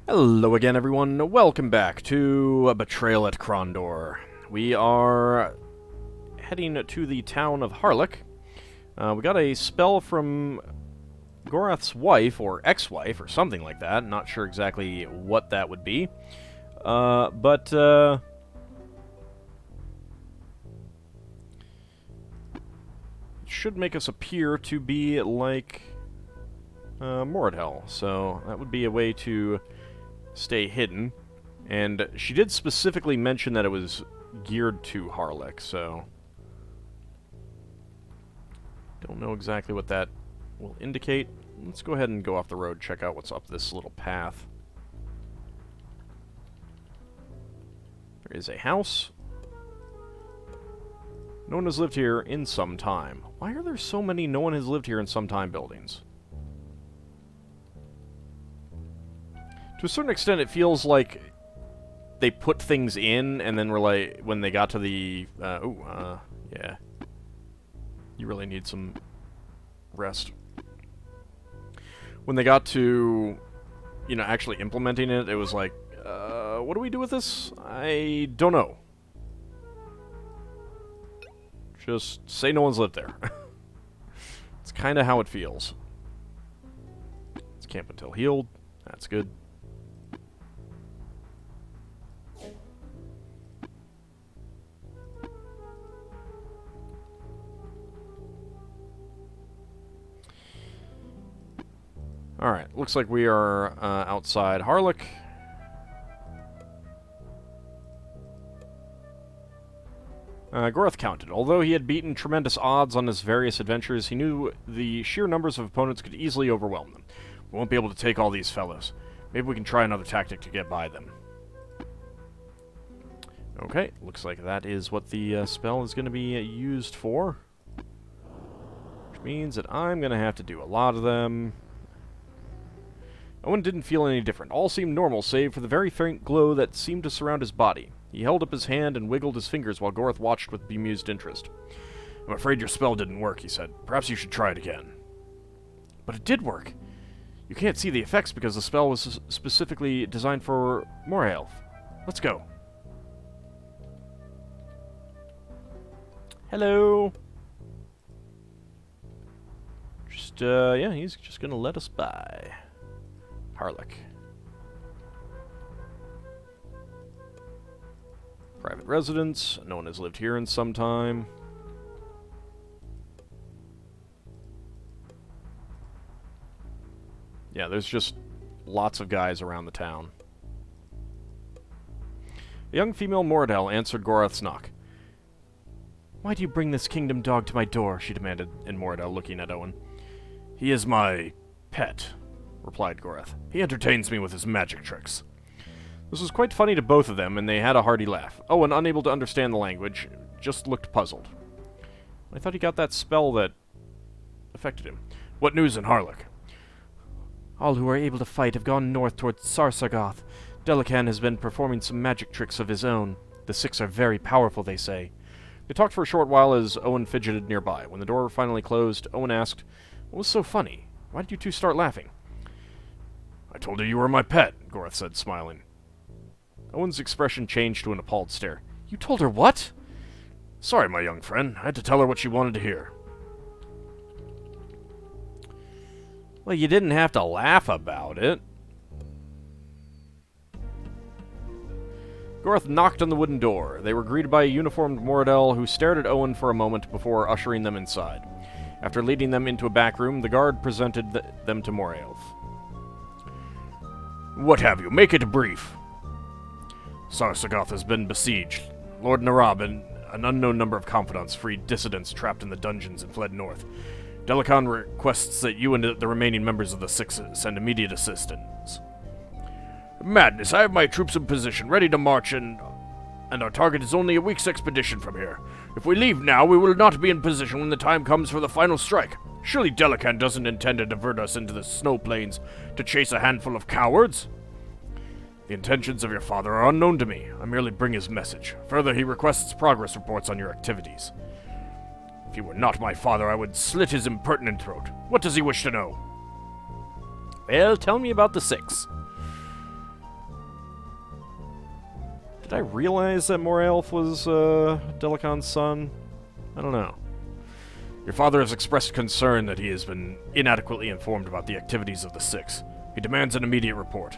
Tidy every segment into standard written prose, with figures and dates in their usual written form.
Hello again, everyone. Welcome back to Betrayal at Krondor. We are heading to the town of Harlech. We got a spell from Gorath's wife, or ex-wife, or something like that. Not sure exactly what that would be. But it should make us appear to be like Moradhel. So that would be a way to stay hidden, and she did specifically mention that it was geared to Harlech, so don't know exactly what that will indicate. Let's go ahead and go off the road, check out what's up this little path. There is a house. No one has lived here in some time. Why are there so many no one has lived here in some time buildings? To a certain extent, it feels like they put things in, and then were like, when they got to the, yeah. You really need some rest. When they got to, actually implementing it, it was like, what do we do with this? I don't know. Just say no one's lived there. It's kind of how it feels. It's camp until healed. That's good. Alright, looks like we are outside Harlech. Gorath counted. Although he had beaten tremendous odds on his various adventures, he knew the sheer numbers of opponents could easily overwhelm them. We won't be able to take all these fellows. Maybe we can try another tactic to get by them. Okay, looks like that is what the spell is going to be used for. Which means that I'm going to have to do a lot of them. Owen didn't feel any different. All seemed normal, save for the very faint glow that seemed to surround his body. He held up his hand and wiggled his fingers while Gorath watched with bemused interest. "I'm afraid your spell didn't work," he said. "Perhaps you should try it again." "But it did work. You can't see the effects because the spell was specifically designed for Moradhel. Let's go." Hello. Just, yeah, he's just gonna let us by. Harlech. Private residence. No one has lived here in some time. Yeah, there's just lots of guys around the town. A young female Moradhel answered Gorath's knock. "Why do you bring this kingdom dog to my door?" she demanded, in Moradhel, looking at Owen. "He is my pet," replied Gorath. "He entertains me with his magic tricks." This was quite funny to both of them, and they had a hearty laugh. Owen, unable to understand the language, just looked puzzled. I thought he got that spell that affected him. "What news in Harlech?" "All who are able to fight have gone north towards Sarsagoth. Delican has been performing some magic tricks of his own. The six are very powerful, they say." They talked for a short while as Owen fidgeted nearby. When the door finally closed, Owen asked, "What was so funny? Why did you two start laughing?" "I told her you were my pet," Gorath said, smiling. Owen's expression changed to an appalled stare. "You told her what?" "Sorry, my young friend. I had to tell her what she wanted to hear." Well, you didn't have to laugh about it. Gorath knocked on the wooden door. They were greeted by a uniformed Moradhel who stared at Owen for a moment before ushering them inside. After leading them into a back room, the guard presented them to Moradhel. "What have you? Make it brief." "Sarsagoth has been besieged. Lord Narab and an unknown number of confidants freed dissidents trapped in the dungeons and fled north. Delican requests that you and the remaining members of the Six send immediate assistance." "Madness! I have my troops in position, ready to march, and our target is only a week's expedition from here. If we leave now, we will not be in position when the time comes for the final strike. Surely Delican doesn't intend to divert us into the snow plains to chase a handful of cowards?" "The intentions of your father are unknown to me. I merely bring his message. Further, he requests progress reports on your activities." "If he were not my father, I would slit his impertinent throat. What does he wish to know?" "Well, tell me about the Six." Did I realize that Morelf was, Delicon's son? I don't know. Your father has expressed concern that he has been inadequately informed about the activities of the Six. He demands an immediate report.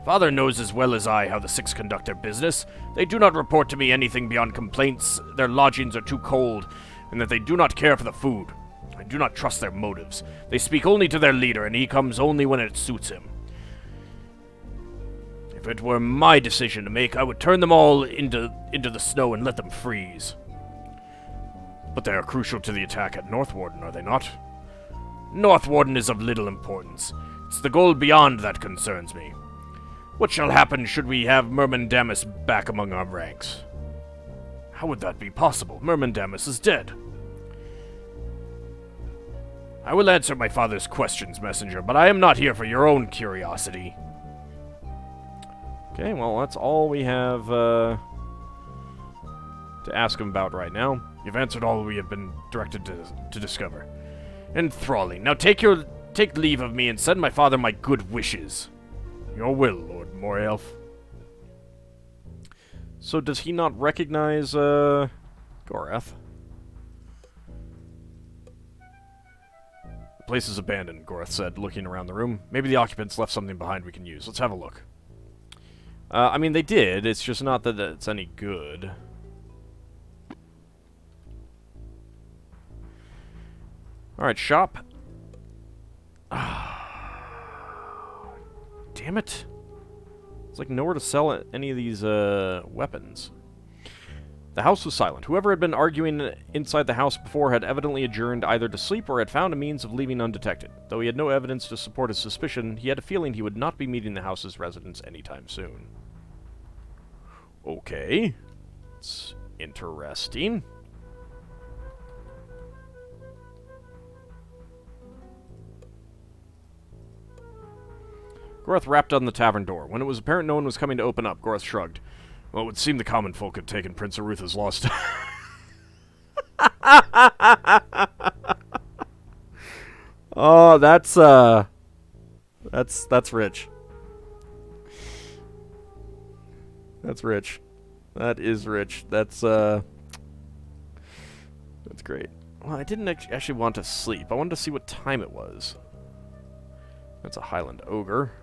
Father knows as well as I how the Six conduct their business. They do not report to me anything beyond complaints their lodgings are too cold, and that they do not care for the food. I do not trust their motives. They speak only to their leader, and he comes only when it suits him. If it were my decision to make, I would turn them all into the snow and let them freeze. But they are crucial to the attack at Northwarden, are they not? Northwarden is of little importance. It's the goal beyond that concerns me. What shall happen should we have Myrmendamus back among our ranks? How would that be possible? Myrmendamus is dead. I will answer my father's questions, messenger, but I am not here for your own curiosity. Okay, well, that's all we have to ask him about right now. You've answered all we have been directed to discover. Enthralling. Now take leave of me and send my father my good wishes. Your will, Lord Morelf. So does he not recognize, Gorath? The place is abandoned, Gorath said, looking around the room. Maybe the occupants left something behind we can use. Let's have a look. I mean, they did. It's just not that it's any good. Alright, shop. Damn it. It's like nowhere to sell any of these weapons. The house was silent. Whoever had been arguing inside the house before had evidently adjourned either to sleep or had found a means of leaving undetected. Though he had no evidence to support his suspicion, he had a feeling he would not be meeting the house's residents anytime soon. Okay. It's interesting. Gorath rapped on the tavern door. When it was apparent no one was coming to open up, Gorath shrugged. Well, it would seem the common folk had taken Prince Arutha's lost. Oh, that's rich. That's rich. That is rich. That's great. Well, I didn't actually want to sleep. I wanted to see what time it was. That's a Highland Ogre.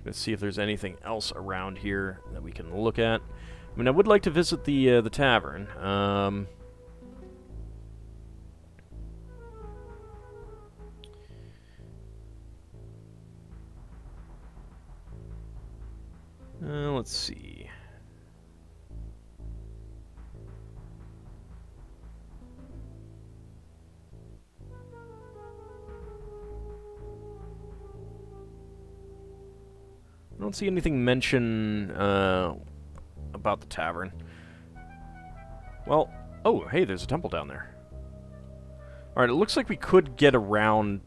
Let's see if there's anything else around here that we can look at. I mean, I would like to visit the tavern. Let's see. I don't see anything mention about the tavern. Well, oh, hey, there's a temple down there. Alright, it looks like we could get around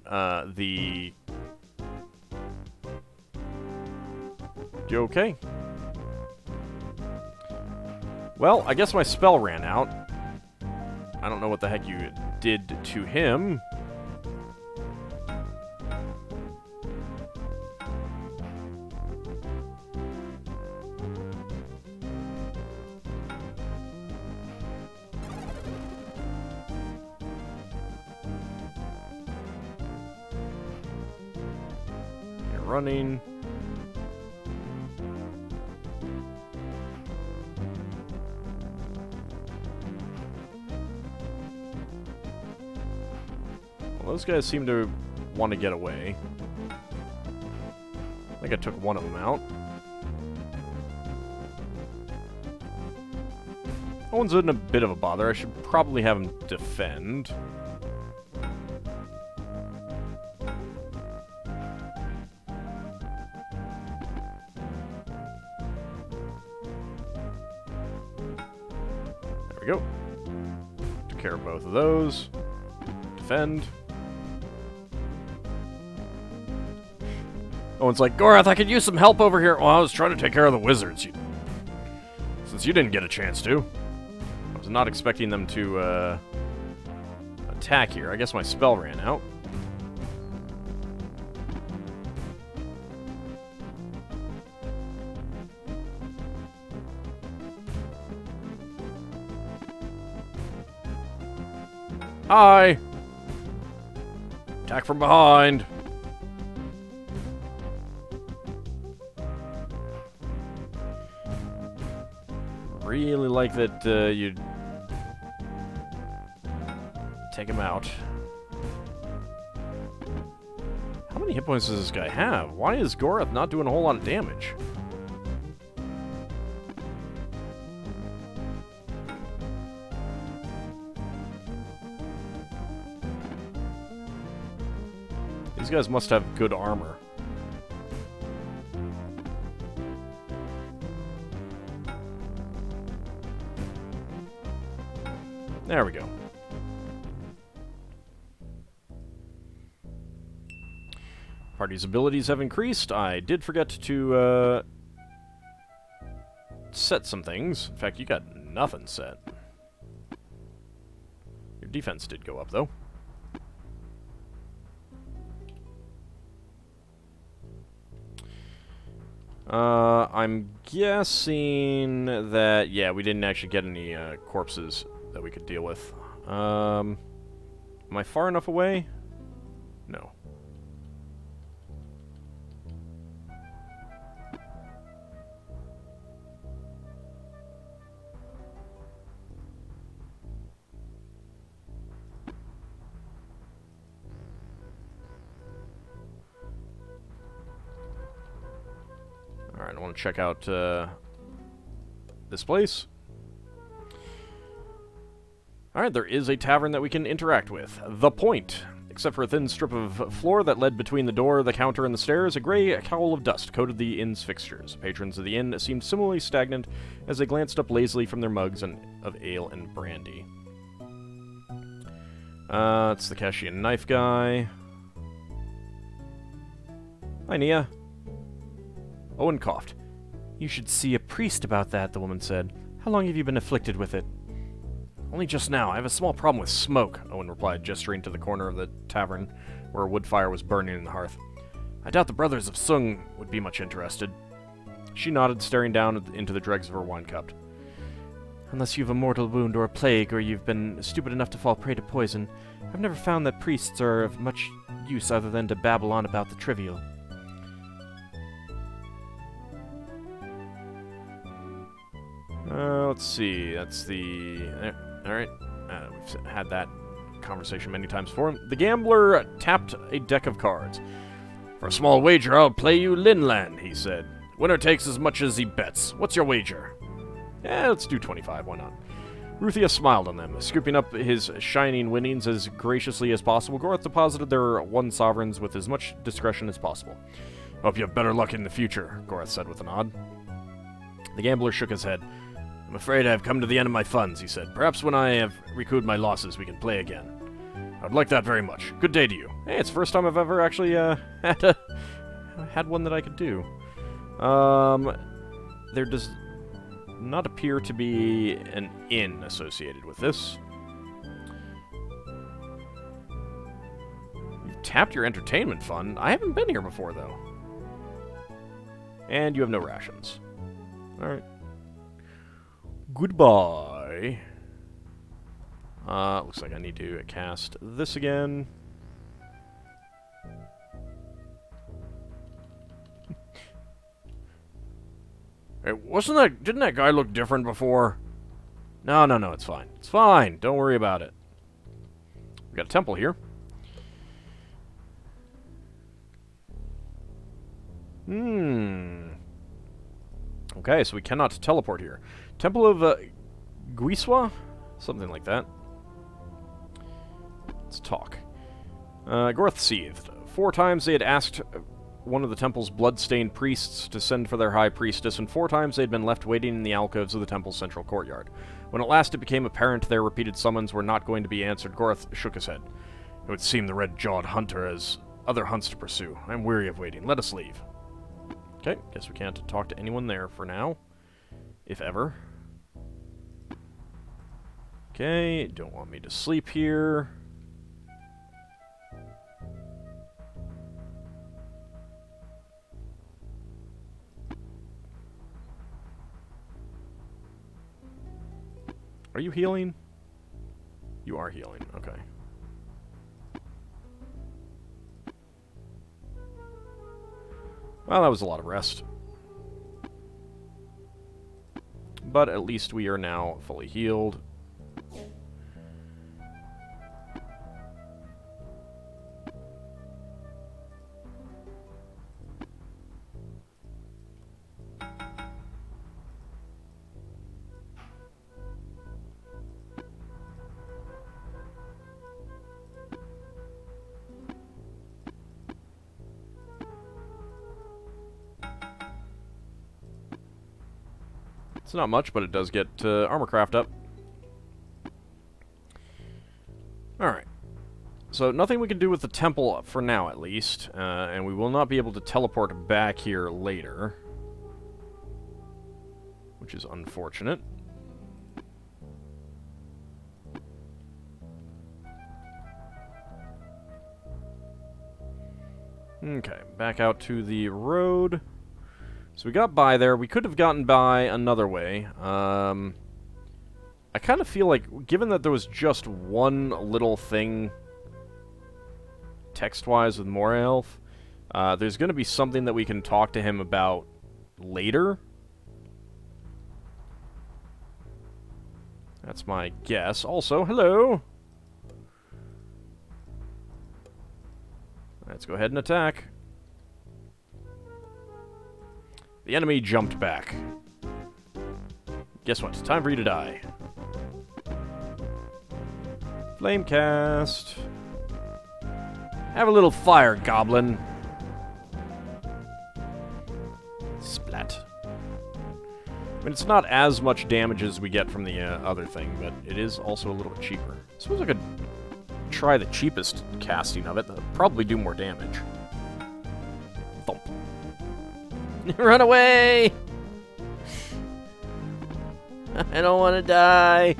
the... You okay? Well, I guess my spell ran out. I don't know what the heck you did to him. You're running. Those guys seem to want to get away. I think I took one of them out. That one's in a bit of a bother. I should probably have him defend. There we go. Took care of both of those. Defend. Owen's like, Gorath, I could use some help over here. Well, I was trying to take care of the wizards. Since you didn't get a chance to. I was not expecting them to attack here. I guess my spell ran out. Hi! Attack from behind! Really like that you take him out. How many hit points does this guy have? Why is Gorath not doing a whole lot of damage? These guys must have good armor. There we go. Party's abilities have increased. I did forget to set some things. In fact, you got nothing set. Your defense did go up, though. I'm guessing that, yeah, we didn't actually get any corpses that we could deal with. Am I far enough away? No. Alright, I want to check out this place. Alright, there is a tavern that we can interact with. The Point. Except for a thin strip of floor that led between the door, the counter, and the stairs, a gray cowl of dust coated the inn's fixtures. Patrons of the inn seemed similarly stagnant as they glanced up lazily from their mugs of ale and brandy. It's the Cashian knife guy. Hi, Nia. Owen coughed. You should see a priest about that, the woman said. How long have you been afflicted with it? Only just now. I have a small problem with smoke, Owen replied, gesturing to the corner of the tavern where a wood fire was burning in the hearth. I doubt the brothers of Sung would be much interested. She nodded, staring down into the dregs of her wine cup. Unless you have a mortal wound or a plague, or you've been stupid enough to fall prey to poison, I've never found that priests are of much use other than to babble on about the trivial. Let's see. That's the... Alright. We've had that conversation many times before. The gambler tapped a deck of cards. For a small wager, I'll play you Linland, he said. Winner takes as much as he bets. What's your wager? Yeah, let's do 25. Why not? Ruthia smiled on them, scooping up his shining winnings as graciously as possible. Gorath deposited their 1 sovereigns with as much discretion as possible. Hope you have better luck in the future, Gorath said with a nod. The gambler shook his head. I'm afraid I have come to the end of my funds, he said. Perhaps when I have recouped my losses, we can play again. I'd like that very much. Good day to you. Hey, it's the first time I've ever actually had one that I could do. There does not appear to be an inn associated with this. You've tapped your entertainment fund. I haven't been here before, though. And you have no rations. Alright. Goodbye. Looks like I need to cast this again. Hey, didn't that guy look different before? No, it's fine. It's fine. Don't worry about it. We got a temple here. Okay, so we cannot teleport here. Temple of Guiswa? Something like that. Let's talk. Gorath seethed. 4 times they had asked one of the temple's blood-stained priests to send for their high priestess, and 4 times they had been left waiting in the alcoves of the temple's central courtyard. When at last it became apparent their repeated summons were not going to be answered, Gorath shook his head. It would seem the red-jawed hunter has other hunts to pursue. I'm weary of waiting. Let us leave. Okay, guess we can't talk to anyone there for now. If ever. Okay, don't want me to sleep here. Are you healing? You are healing, okay. Well, that was a lot of rest. But at least we are now fully healed. It's not much, but it does get armor craft up. Alright. So, nothing we can do with the temple for now, at least. And we will not be able to teleport back here later. Which is unfortunate. Okay, back out to the road. So we got by there. We could have gotten by another way. I kind of feel like, given that there was just one little thing text-wise with Morelf, there's going to be something that we can talk to him about later. That's my guess. Also, hello! Let's go ahead and attack. The enemy jumped back. Guess what? Time for you to die. Flamecast. Have a little fire, goblin. Splat. I mean, it's not as much damage as we get from the other thing, but it is also a little bit cheaper. I suppose I could try the cheapest casting of it. That would probably do more damage. Thump. Run away! I don't want to die.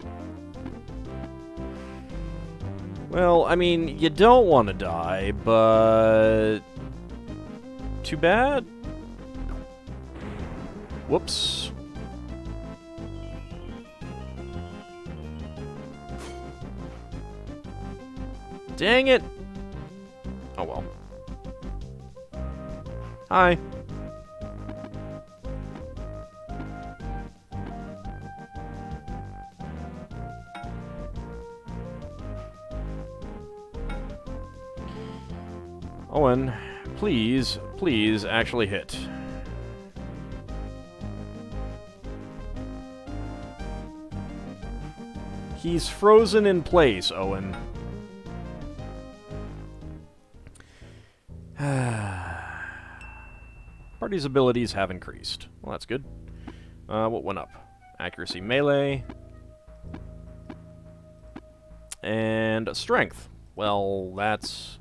Well, I mean, you don't want to die, but... too bad? Whoops. Dang it! Oh well. Hi. Owen, please, please actually hit. He's frozen in place, Owen. Party's abilities have increased. Well, that's good. What went up? Accuracy melee. And strength. Well, that's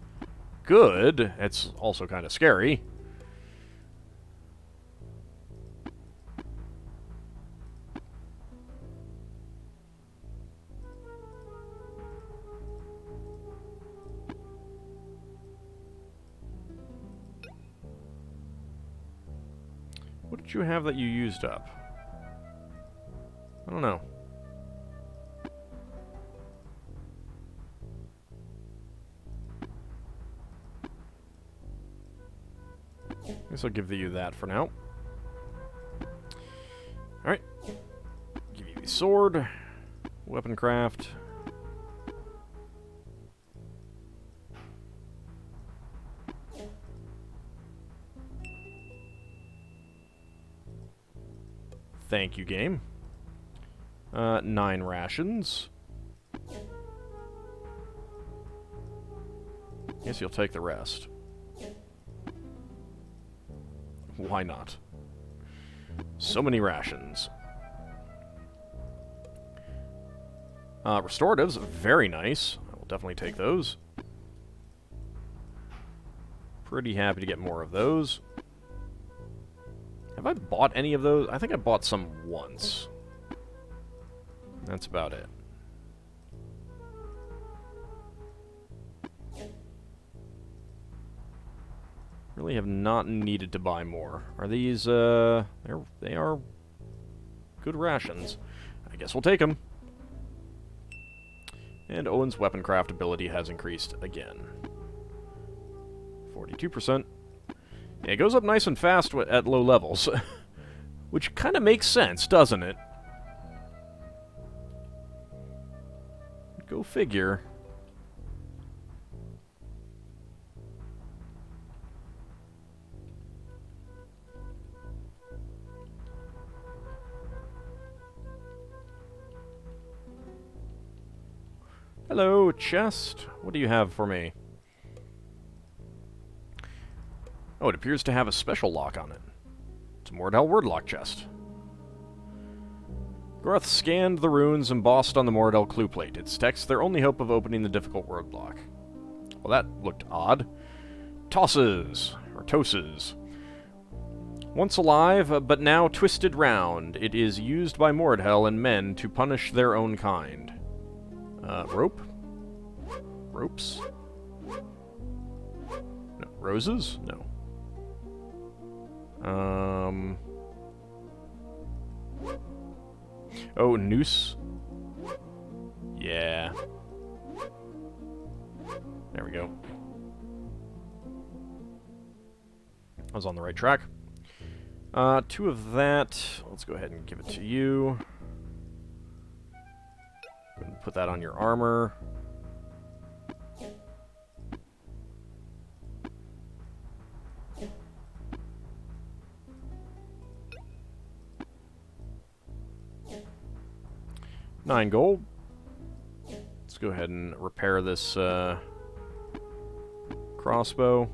good. It's also kind of scary. What did you have that you used up? I don't know. Guess I'll give you that for now. Alright. Give you the sword. Weapon craft. Thank you, game. 9 rations. Guess you'll take the rest. Why not? So many rations. Restoratives, very nice. I will definitely take those. Pretty happy to get more of those. Have I bought any of those? I think I bought some once. That's about it. Really have not needed to buy more. Are these, they are good rations. I guess we'll take them. And Owen's weaponcraft ability has increased again. 42%. Yeah, it goes up nice and fast at low levels. Which kind of makes sense, doesn't it? Go figure. Hello, chest. What do you have for me? Oh, it appears to have a special lock on it. It's a Mordell wordlock chest. Gorath scanned the runes embossed on the Mordell clue plate. Its text their only hope of opening the difficult wordlock. Well, that looked odd. Tosses, or Toses. Once alive, but now twisted round, it is used by Mordell and men to punish their own kind. Rope? Ropes? No. Roses? No. Oh, noose? Yeah. There we go. I was on the right track. 2 of that. Let's go ahead and give it to you. Go ahead and put that on your armor. $9 gold. Let's go ahead and repair this crossbow.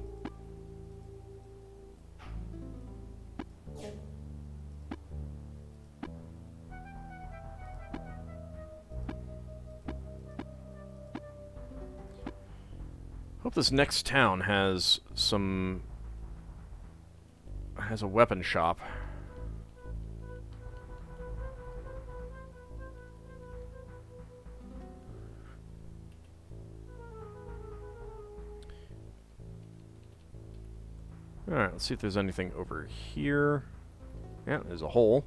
Hope this next town has a weapon shop. Alright, let's see if there's anything over here. Yeah, there's a hole.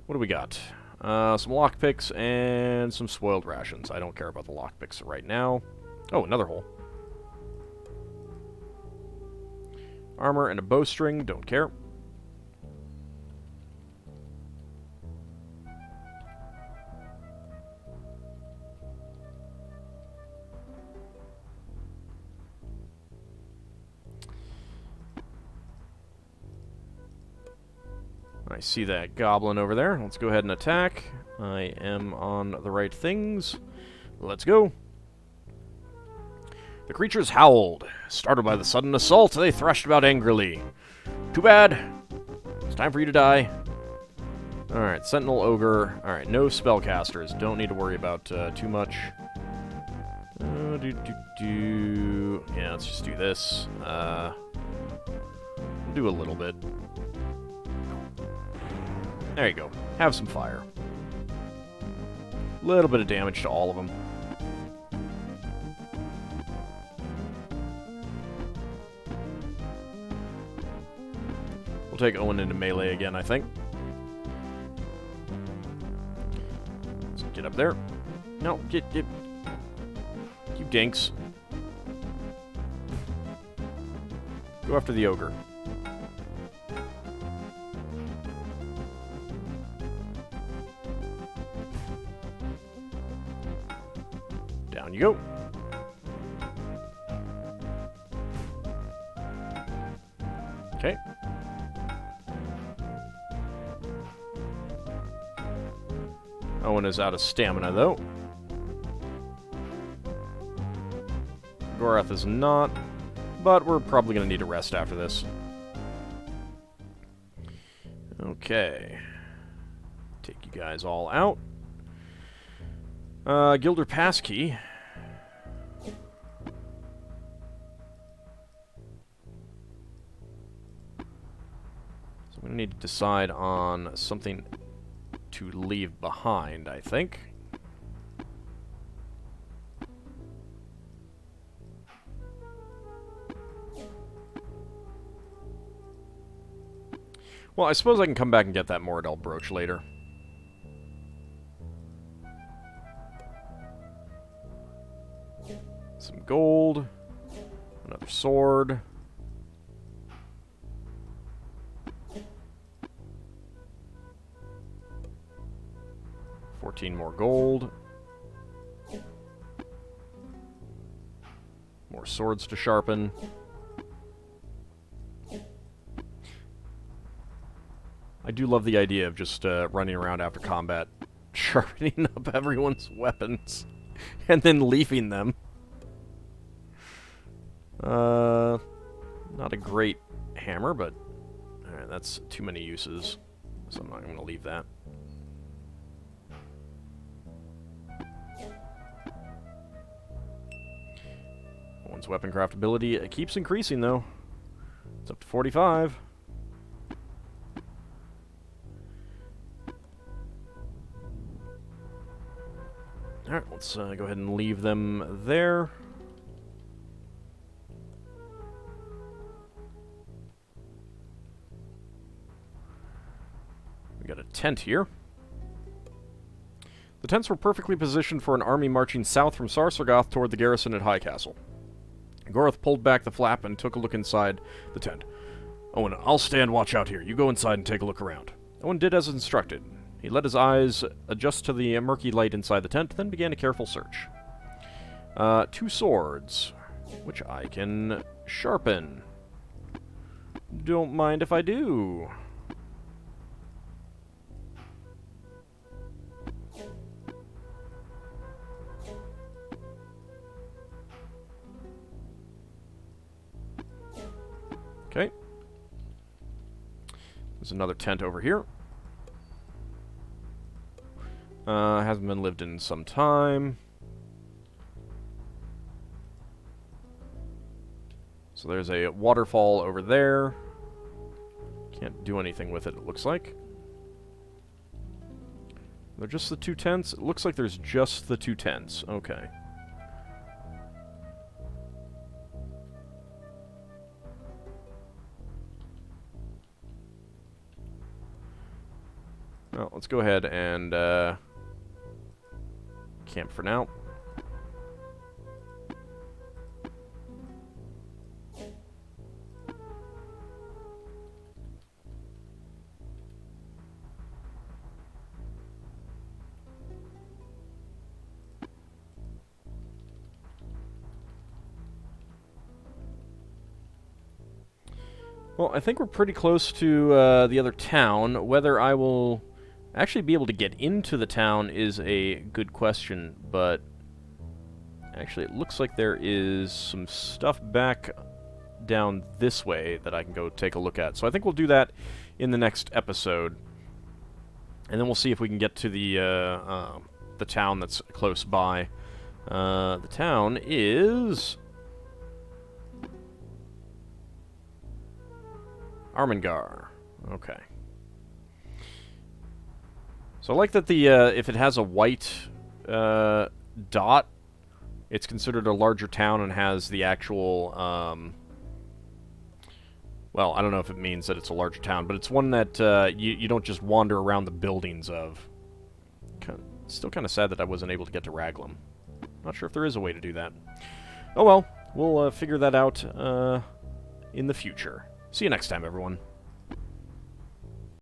What do we got? Some lockpicks and some spoiled rations. I don't care about the lockpicks right now. Oh, another hole. Armor and a bowstring, don't care. I see that goblin over there. Let's go ahead and attack. I am on the right things. Let's go. The creatures howled. Startled by the sudden assault, they thrashed about angrily. Too bad. It's time for you to die. Alright, Sentinel Ogre. Alright, no spellcasters. Don't need to worry about too much. Yeah, let's just do this. We'll do a little bit. There you go. Have some fire. Little bit of damage to all of them. We'll take Owen into melee again, I think. Let's get up there. No, get. You dinks. Go after the ogre. Down you go. Okay. Owen is out of stamina, though. Gorath is not, but we're probably going to need a rest after this. Okay. Take you guys all out. Gilder Passkey. So I'm going to need to decide on something to leave behind, I think. Well, I suppose I can come back and get that Mordell brooch later. Some gold. Another sword. $14 more gold. More swords to sharpen. I do love the idea of just running around after combat, sharpening up everyone's weapons, and then leaving them. Not a great hammer, but alright, that's too many uses, so I'm not going to leave that. One's weapon craft ability, it keeps increasing though. It's up to 45. Alright, let's go ahead and leave them there. We got a tent here. The tents were perfectly positioned for an army marching south from Sarsargoth toward the garrison at High Castle. Goroth pulled back the flap and took a look inside the tent. Owen, I'll stand watch out here. You go inside and take a look around. Owen did as instructed. He let his eyes adjust to the murky light inside the tent, then began a careful search. 2 swords, which I can sharpen. Don't mind if I do. Okay. There's another tent over here. Hasn't been lived in some time. So there's a waterfall over there. Can't do anything with it, it looks like. They're just the 2 tents? It looks like there's just the 2 tents. Okay. Well, let's go ahead and camp for now. Well, I think we're pretty close to the other town. Whether I will actually be able to get into the town is a good question, but actually it looks like there is some stuff back down this way that I can go take a look at. So I think we'll do that in the next episode, and then we'll see if we can get to the town that's close by. The town is Armengar. Okay. So I like that the if it has a white dot, it's considered a larger town and has the actual well, I don't know if it means that it's a larger town, but it's one that you don't just wander around the buildings of. Still kind of sad that I wasn't able to get to Raglan. Not sure if there is a way to do that. Oh well, we'll figure that out in the future. See you next time, everyone.